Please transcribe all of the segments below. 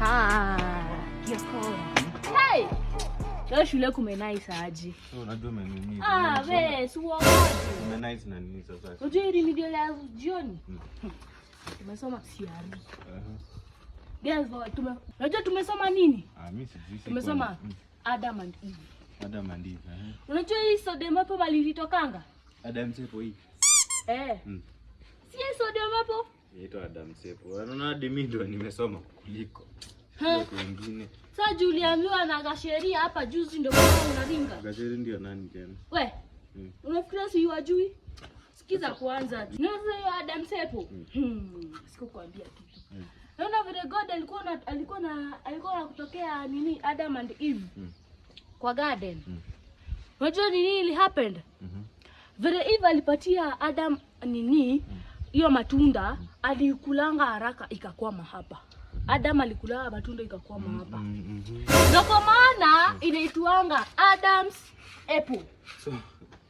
Kioko. Hey! Leo shule kumenaice aje. Unajua mimi. Wewe si uongo. Kumenaice na nini sasa? Unajua hili video la jioni. Tumesoma CRE. Guys, unajua tumesoma nini? Mimi sijui. Tumesoma Adam and Eve. Adam and Eve. Unajua hii sodium hapo malilitokanga? Adam sepo hii. Si sodium hapo? Inaitwa Adam sepo. Unaona hadi mimi ndio nimesoma kuliko watu wengine. Sasa Juliambiwa na Gasheria hapa juzi ndio kama unaringa. Gasheria ndio nani tena? We. Unafikiria si yajui? Sikiza kwanza. Unaona hiyo Adam sepo? Sikukwambia kitu. Naona vile God alikuwa kutokea nini Adam and Eve kwa garden. Unajua nini ili happened? Vile Eve alipatia Adam nini hiyo matunda, alikulanga haraka ikakwama hapa. Adam alikula matunda ikakwama hapa. Ndio kwa maana inaitwanga Adam's apple.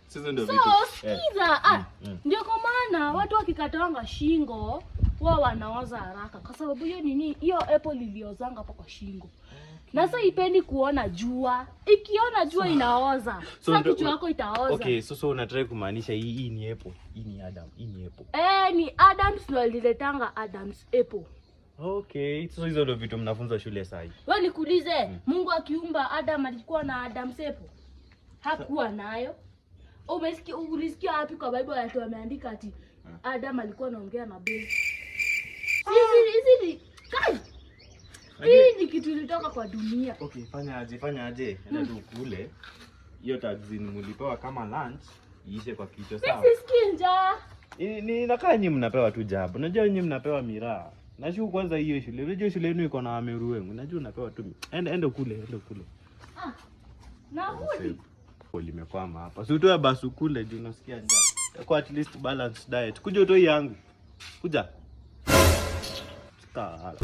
Sasa ndio vitu. Sikiza. Ndio kwa maana watu wakikatanga shingo wao wanaoza haraka kwa sababu hiyo nini hiyo apple iliozanga hapa kwa shingo. Na sasa ipendi kuona jua. Ikiona jua inaoza. Sasa kichwa yako itaoza. Okay, so unataka kumaanisha hii ni apple. Hii ni Adam, hii ni apple. Ni Adam's ndio aliletanga Adam's apple. Okay, so hizo ndio vitu mnafunza shule sasa. Wewe nikuulize, Mungu akiumba Adam alikuwa na Adam's apple? Hakuwa nayo. Ulisikia wapi kwa Bible watu wameandika ati Adam alikuwa anaongea na Bell? Hizi kai. Hii ni kitu ilitoka kwa dunia. Okay, fanya aje. Enda tu kule. Hiyo taxini mlipewa kama lunch, iishe kwa kichwa sawa. Sisikii njaa. Ni nakaa nyinyi mnapewa tu jabu. Unajua nyinyi mnapewa miraa. Najua kwanza hiyo shule. Unajua shule yenu iko na wameru wengi. Unajua unapewa tu. Enda kule. Na hudi. Limekwama hapa. Si utoe basi kule juu unasikia njaa. Kwa at least balanced diet. Kuja utoi yangu. Kuja. Stara.